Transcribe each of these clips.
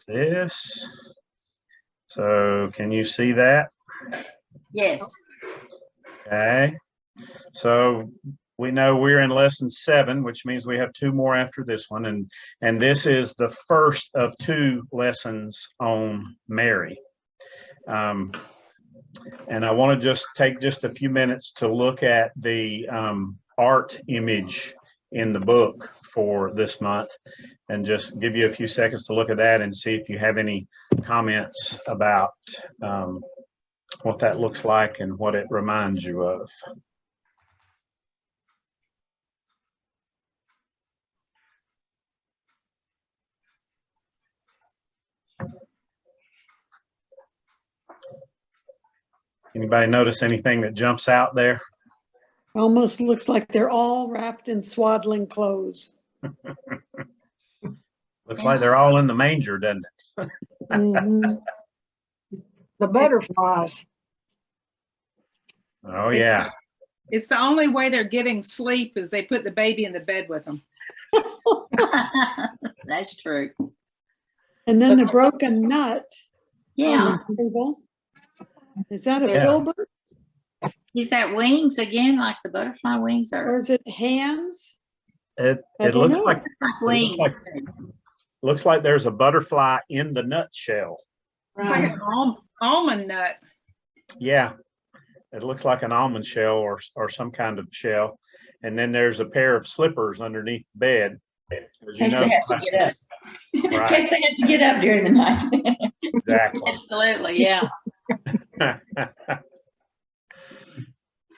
this. So can you see that? Yes. Okay. So we know we're in lesson 7, which means we have 2 more after this one. And this is the first of 2 lessons on Mary. And I want to just take just a few minutes to look at the art image in the book for this month and just give you a few seconds to look at that and see if you have any comments about what that looks like and what it reminds you of. Anybody notice anything that jumps out there? Almost looks like they're all wrapped in swaddling clothes. Looks like they're all in the manger, doesn't it? Mhm. The butterflies. Oh, yeah. It's the only way they're getting sleep is they put the baby in the bed with them. That's true. And then the broken nut Yeah. on the table. Is that a Yeah. filbert Is that wings again, like the butterfly wings, or or is it hands? It I don't looks know. like wings? looks like there's a butterfly in the nutshell. It's like an almond nut. Yeah, it looks like an almond shell or some kind of shell. And then there's a pair of slippers underneath the bed. As you In case they have to get up. In Right. case they have to get up during the night. Exactly. Absolutely, yeah.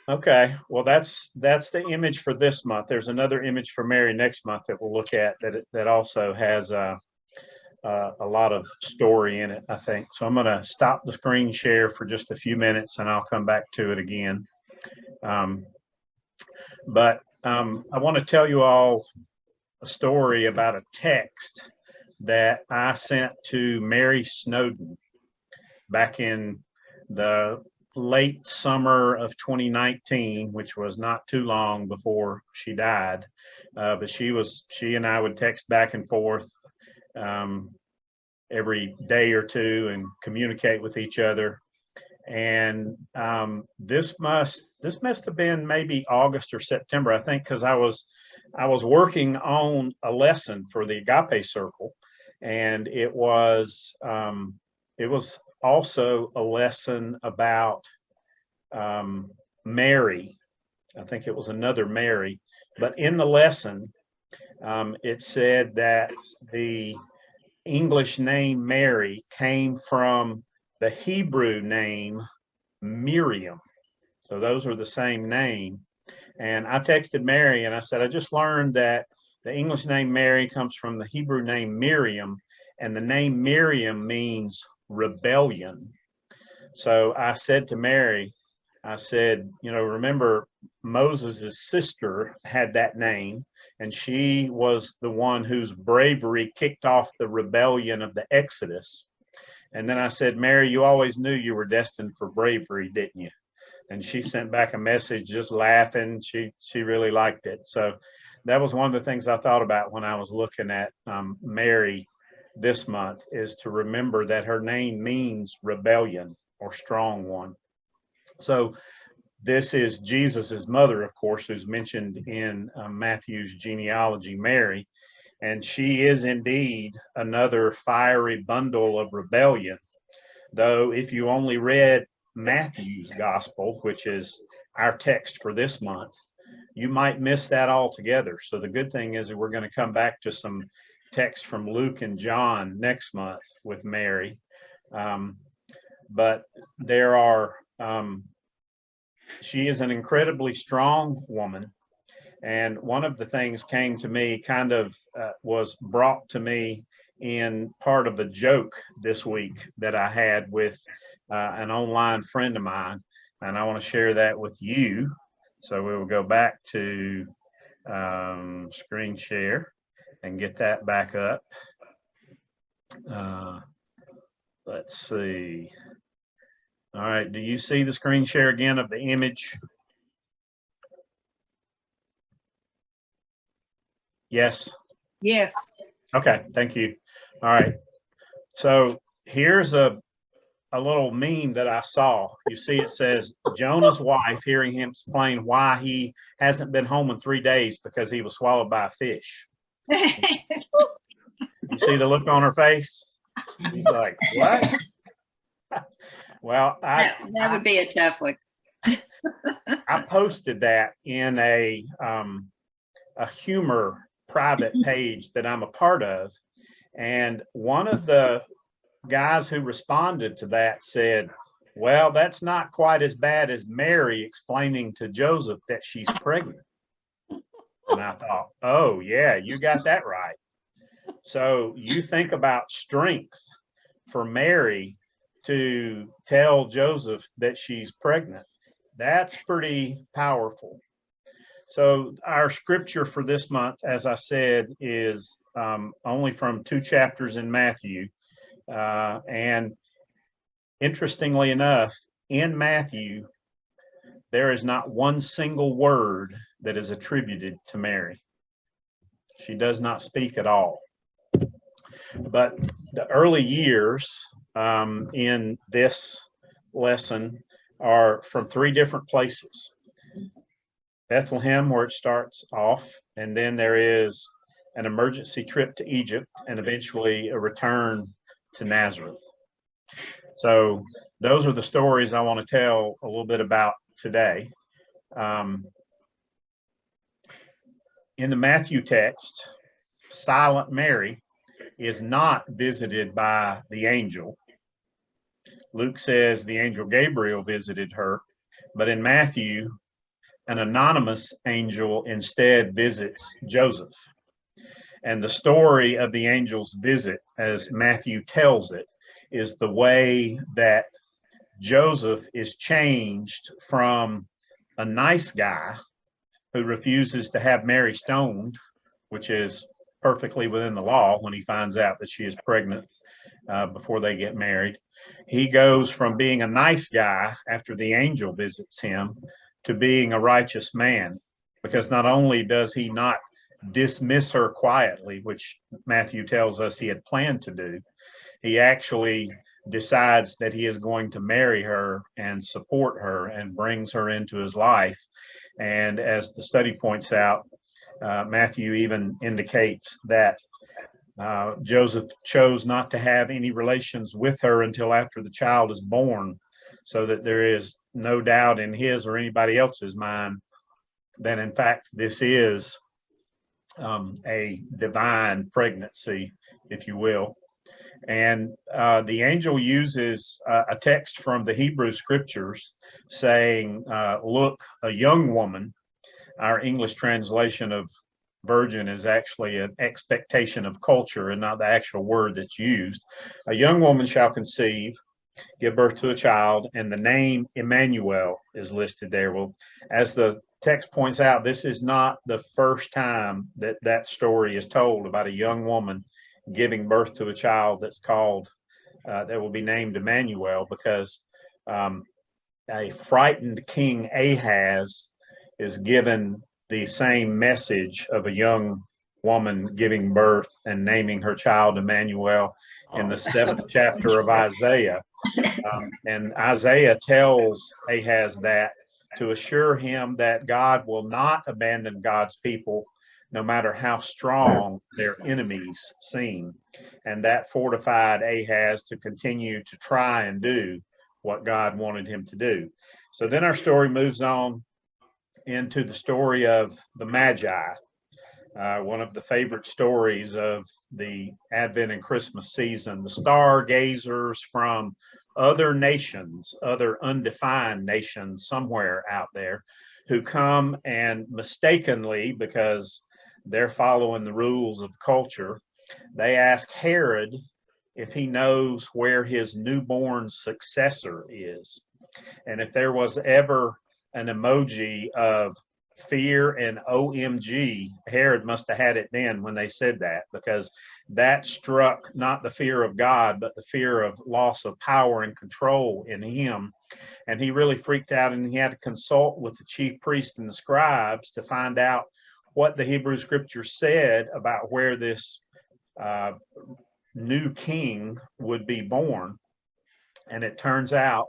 Okay, well, that's the image for this month. There's another image for Mary next month that we'll look at that also has a lot of story in it, I think. So I'm going to stop the screen share for just a few minutes and I'll come back to it again. But I want to tell you all a story about a text that I sent to Mary Snowden back in the late summer of 2019, which was not too long before she died. But she and I would text back and forth every day or two and communicate with each other. And this must have been maybe August or September, I think, because I was working on a lesson for the Agape Circle, and it was also a lesson about Mary. I think it was another Mary, but in the lesson, it said that the English name Mary came from the Hebrew name Miriam. So those are the same name. And I texted Mary and I said, I just learned that the English name Mary comes from the Hebrew name Miriam, and the name Miriam means rebellion. So I said to Mary, I said, remember Moses' sister had that name, and she was the one whose bravery kicked off the rebellion of the Exodus. And then I said, Mary, you always knew you were destined for bravery, didn't you? And she sent back a message just laughing. She really liked it. So that was one of the things I thought about when I was looking at Mary this month, is to remember that her name means rebellion or strong one. So this is Jesus's mother, of course, who's mentioned in Matthew's genealogy, Mary. And she is indeed another fiery bundle of rebellion. Though if you only read Matthew's gospel, which is our text for this month, you might miss that altogether. So the good thing is that we're going to come back to some text from Luke and John next month with Mary. But there are, she is an incredibly strong woman. And one of the things came to me, was brought to me in part of a joke this week that I had with an online friend of mine. And I want to share that with you. So we will go back to screen share and get that back up. Let's see. All right. Do you see the screen share again of the image? Yes. Yes. Okay. Thank you. All right. So here's a little meme that I saw. You see, it says Jonah's wife hearing him explain why he hasn't been home in 3 days because he was swallowed by a fish. You see the look on her face? She's like, what? Well, That would be a tough one. I posted that in a humor private page that I'm a part of. And one of the guys who responded to that said, well, that's not quite as bad as Mary explaining to Joseph that she's pregnant. And I thought, oh, yeah, you got that right. So you think about strength for Mary to tell Joseph that she's pregnant. That's pretty powerful. So our scripture for this month, as I said, is only from 2 chapters in Matthew. And interestingly enough, in Matthew, there is not one single word that is attributed to Mary. She does not speak at all. But the early years in this lesson are from 3 different places. Bethlehem, where it starts off, and then there is an emergency trip to Egypt, and eventually a return to Nazareth. So those are the stories I want to tell a little bit about today. In the Matthew text, silent Mary is not visited by the angel. Luke says the angel Gabriel visited her, but in Matthew, an anonymous angel instead visits Joseph. And the story of the angel's visit, as Matthew tells it, is the way that Joseph is changed from a nice guy who refuses to have Mary stoned, which is perfectly within the law when he finds out that she is pregnant before they get married. He goes from being a nice guy after the angel visits him to being a righteous man, because not only does he not dismiss her quietly, which Matthew tells us he had planned to do, he actually decides that he is going to marry her and support her and brings her into his life. And as the study points out, Matthew even indicates that Joseph chose not to have any relations with her until after the child is born, so that there is no doubt in his or anybody else's mind that in fact this is a divine pregnancy, if you will. And the angel uses a text from the Hebrew scriptures saying, look, a young woman. Our English translation of virgin is actually an expectation of culture and not the actual word that's used. A young woman shall conceive, give birth to a child, and the name Emmanuel is listed there. Well, as the text points out, this is not the first time that that story is told about a young woman giving birth to a child that's called, that will be named Emmanuel, because a frightened King Ahaz is given the same message of a young woman giving birth and naming her child Emmanuel in the 7th chapter of Isaiah. And Isaiah tells Ahaz that to assure him that God will not abandon God's people, no matter how strong their enemies seem. And that fortified Ahaz to continue to try and do what God wanted him to do. So then our story moves on into the story of the Magi, one of the favorite stories of the Advent and Christmas season. The stargazers from other nations, other undefined nations somewhere out there, who come and mistakenly, because they're following the rules of culture, they ask Herod if he knows where his newborn successor is. And if there was ever an emoji of fear and OMG, Herod must have had it then when they said that, because that struck not the fear of God, but the fear of loss of power and control in him. And he really freaked out, and he had to consult with the chief priests and the scribes to find out what the Hebrew scripture said about where this new king would be born. And it turns out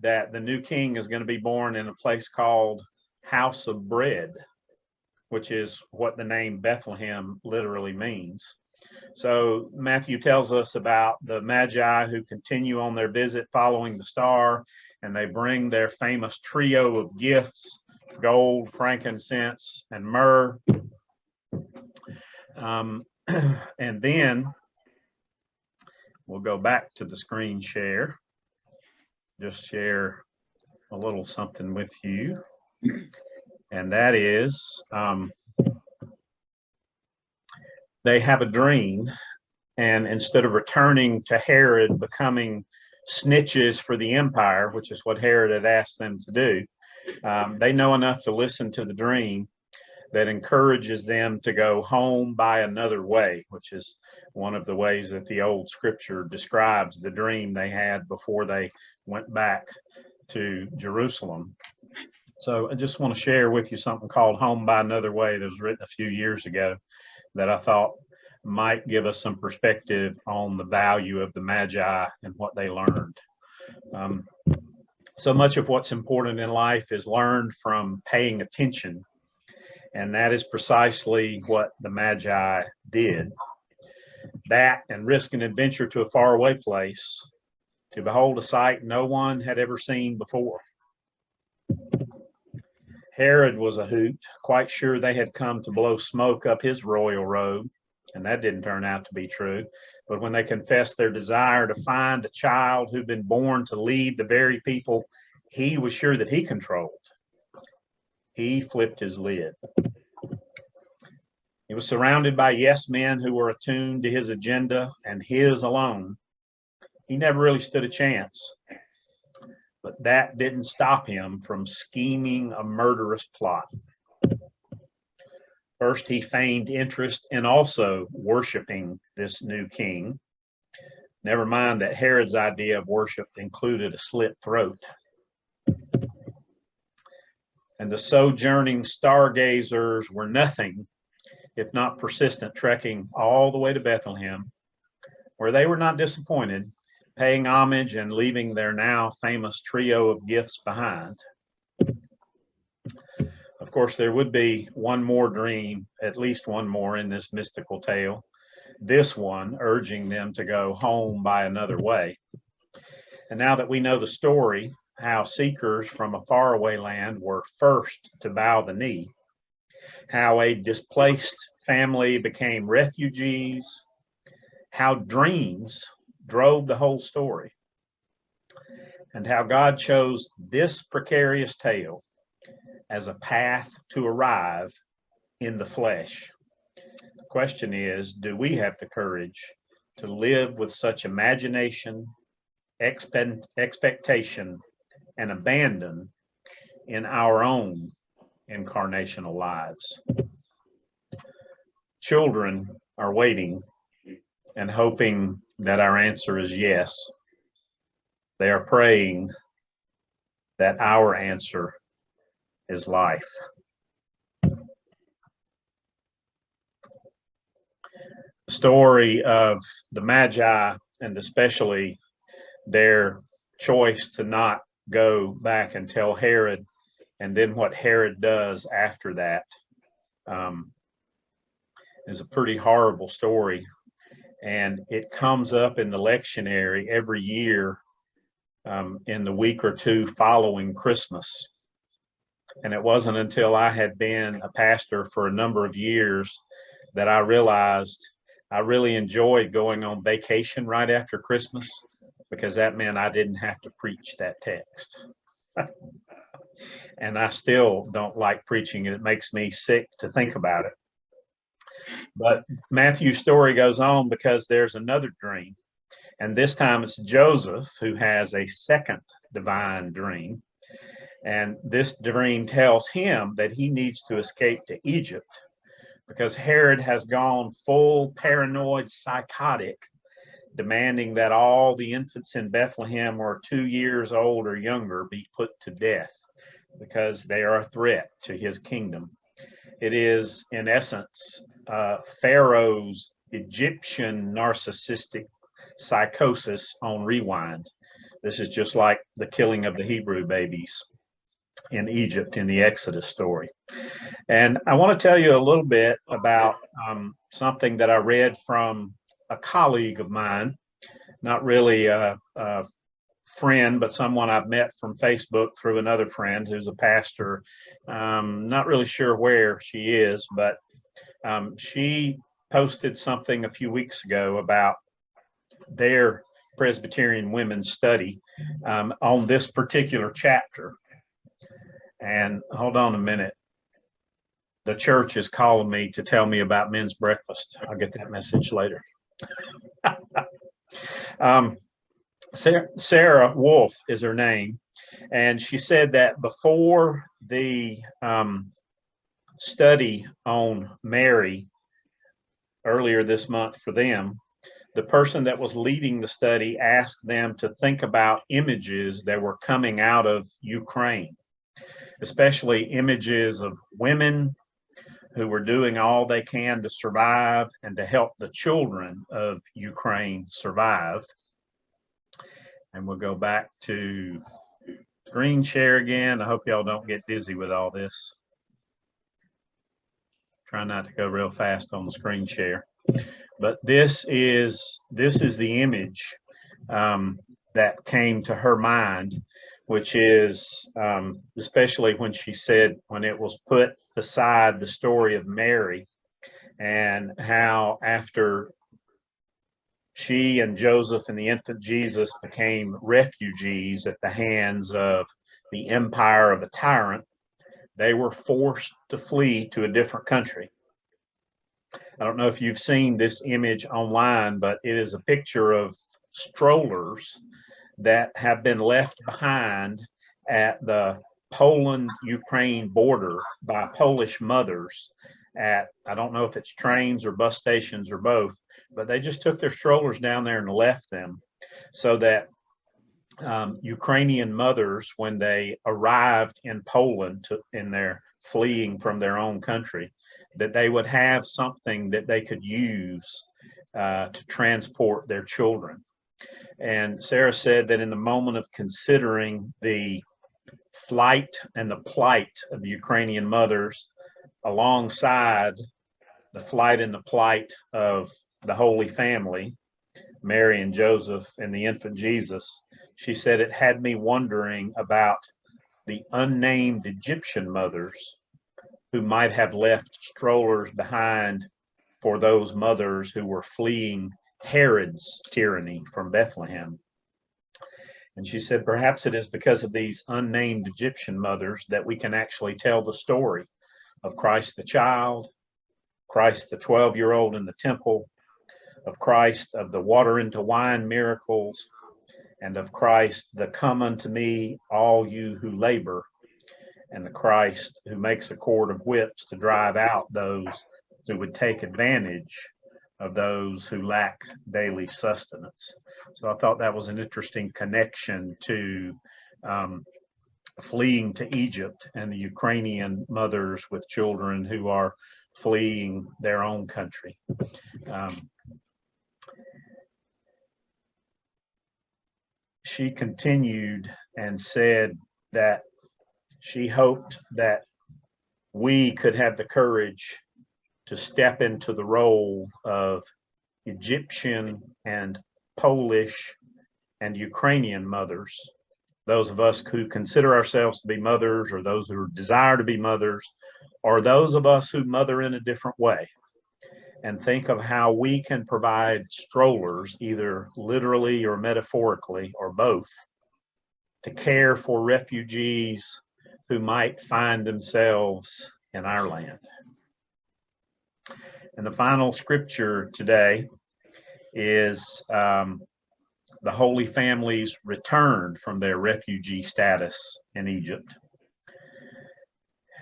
that the new king is going to be born in a place called House of Bread, which is what the name Bethlehem literally means. So Matthew tells us about the Magi who continue on their visit following the star, and they bring their famous trio of gifts: gold, frankincense, and myrrh. And then we'll go back to the screen share. Just share a little something with you. And that is, they have a dream, and instead of returning to Herod, becoming snitches for the empire, which is what Herod had asked them to do, they know enough to listen to the dream that encourages them to go home by another way, which is one of the ways that the old scripture describes the dream they had before they went back to Jerusalem. So I just want to share with you something called Home by Another Way that was written a few years ago that I thought might give us some perspective on the value of the Magi and what they learned. So much of what's important in life is learned from paying attention, and that is precisely what the Magi did. That and risk an adventure to a faraway place to behold a sight no one had ever seen before. Herod was a hoot, quite sure they had come to blow smoke up his royal robe, and that didn't turn out to be true. But when they confessed their desire to find a child who'd been born to lead the very people he was sure that he controlled, he flipped his lid. He was surrounded by yes men who were attuned to his agenda and his alone. He never really stood a chance. But that didn't stop him from scheming a murderous plot. First, he feigned interest in also worshiping this new king. Never mind that Herod's idea of worship included a slit throat. And the sojourning stargazers were nothing if not persistent, trekking all the way to Bethlehem, where they were not disappointed, paying homage and leaving their now famous trio of gifts behind. Of course, there would be one more dream, at least one more in this mystical tale, this one urging them to go home by another way. And now that we know the story, how seekers from a faraway land were first to bow the knee, how a displaced family became refugees, how dreams drove the whole story, and how God chose this precarious tale as a path to arrive in the flesh. The question is, do we have the courage to live with such imagination, expectation, and abandon in our own incarnational lives? Children are waiting and hoping that our answer is yes. They are praying that our answer is life. The story of the Magi, and especially their choice to not go back and tell Herod, and then what Herod does after that, is a pretty horrible story. And it comes up in the lectionary every year in the week or two following Christmas. And it wasn't until I had been a pastor for a number of years that I realized I really enjoyed going on vacation right after Christmas, because that meant I didn't have to preach that text. And I still don't like preaching it. It makes me sick to think about it. But Matthew's story goes on because there's another dream. And this time it's Joseph who has a second divine dream. And this dream tells him that he needs to escape to Egypt because Herod has gone full paranoid psychotic, demanding that all the infants in Bethlehem who are 2 years old or younger be put to death because they are a threat to his kingdom. It is, in essence, Pharaoh's Egyptian narcissistic psychosis on rewind. This is just like the killing of the Hebrew babies in Egypt in the Exodus story. And I want to tell you a little bit about something that I read from a colleague of mine, not really a friend, but someone I've met from Facebook through another friend who's a pastor. Not really sure where she is, but she posted something a few weeks ago about their Presbyterian women's study on this particular chapter. And hold on a minute. The church is calling me to tell me about men's breakfast. I'll get that message later. Sarah Wolfe is her name. And she said that before the study on Mary earlier this month for them, the person that was leading the study asked them to think about images that were coming out of Ukraine, especially images of women who were doing all they can to survive and to help the children of Ukraine survive. And we'll go back to screen share again. I hope y'all don't get dizzy with all this. Try not to go real fast on the screen share. But this is the image that came to her mind, which is especially when she said, when it was put beside the story of Mary and how after she and Joseph and the infant Jesus became refugees at the hands of the empire of a tyrant, they were forced to flee to a different country. I don't know if you've seen this image online, but it is a picture of strollers that have been left behind at the Poland-Ukraine border by Polish mothers at, I don't know if it's trains or bus stations or both, but they just took their strollers down there and left them so that Ukrainian mothers, when they arrived in Poland in their fleeing from their own country, that they would have something that they could use to transport their children. And Sarah said that in the moment of considering the flight and the plight of the Ukrainian mothers alongside the flight and the plight of the Holy Family, Mary and Joseph and the infant Jesus, she said it had me wondering about the unnamed Egyptian mothers who might have left strollers behind for those mothers who were fleeing Herod's tyranny from Bethlehem. And she said, perhaps it is because of these unnamed Egyptian mothers that we can actually tell the story of Christ the child, Christ the 12-year-old in the temple, of Christ of the water into wine miracles, and of Christ the come unto me, all you who labor, and the Christ who makes a cord of whips to drive out those who would take advantage of those who lack daily sustenance. So I thought that was an interesting connection to fleeing to Egypt and the Ukrainian mothers with children who are fleeing their own country. She continued and said that she hoped that we could have the courage to step into the role of Egyptian and Polish and Ukrainian mothers, those of us who consider ourselves to be mothers, or those who desire to be mothers, or those of us who mother in a different way, and think of how we can provide strollers, either literally or metaphorically, or both, to care for refugees who might find themselves in our land. And the final scripture today is the Holy Family's returned from their refugee status in Egypt.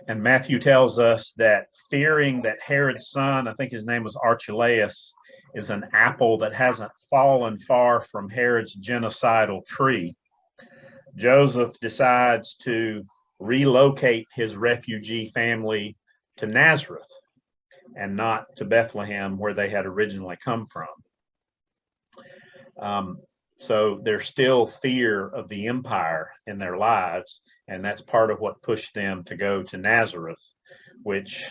And Matthew tells us that fearing that Herod's son, I think his name was Archelaus, is an apple that hasn't fallen far from Herod's genocidal tree, Joseph decides to relocate his refugee family to Nazareth. and not to Bethlehem where they had originally come from. So there's still fear of the empire in their lives, and that's part of what pushed them to go to Nazareth, which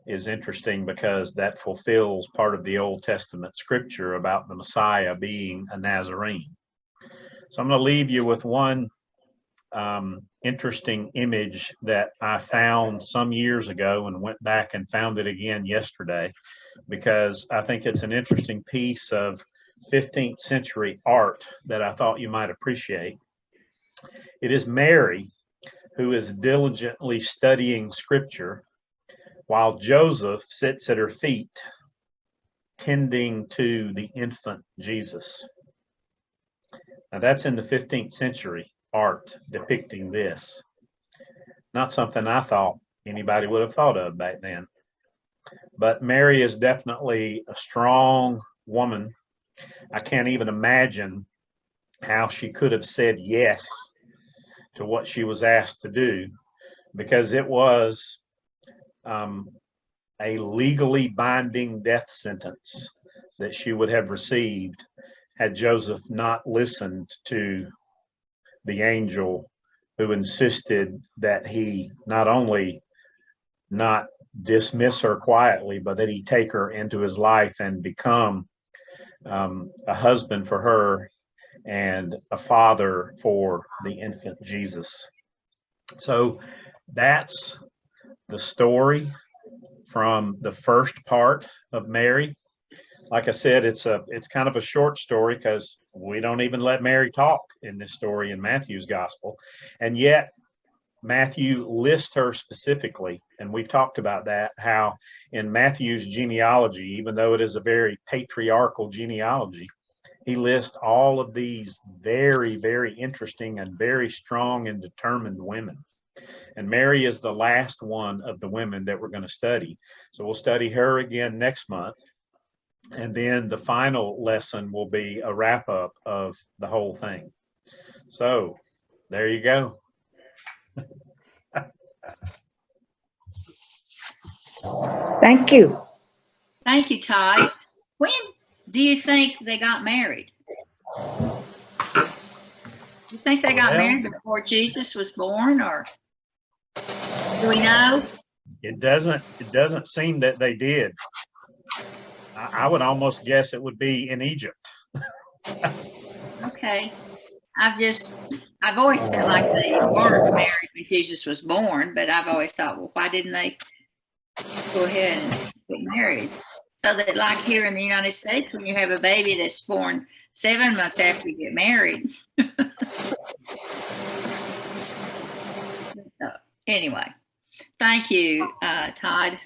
is interesting because that fulfills part of the Old Testament scripture about the Messiah being a Nazarene. So I'm going to leave you with one interesting image that I found some years ago and went back and found it again yesterday, because I think it's an interesting piece of 15th century art that I thought you might appreciate. It is Mary who is diligently studying scripture while Joseph sits at her feet tending to the infant Jesus. Now that's in the 15th century art depicting this. Not something I thought anybody would have thought of back then. But Mary is definitely a strong woman. I can't even imagine how she could have said yes to what she was asked to do, because it was a legally binding death sentence that she would have received had Joseph not listened to the angel who insisted that he not only not dismiss her quietly, but that he take her into his life and become a husband for her and a father for the infant Jesus. So that's the story from the first part of Mary. Like I said, it's kind of a short story because we don't even let Mary talk in this story in Matthew's gospel. And yet Matthew lists her specifically, and we've talked about that, how in Matthew's genealogy, even though it is a very patriarchal genealogy, he lists all of these very, very interesting and very strong and determined women. And Mary is the last one of the women that we're going to study. So we'll study her again next month. And then the final lesson will be a wrap up of the whole thing. So there you go. Thank you. Thank you, Todd. When do you think they got married? You think they got Well, married before Jesus was born, or do we know? It doesn't seem that they did. I would almost guess it would be in Egypt. Okay. I've always felt like they weren't married when Jesus was born, but I've always thought, well, why didn't they go ahead and get married? So that, like here in the United States, when you have a baby that's born 7 months after you get married. So, anyway, thank you, Todd.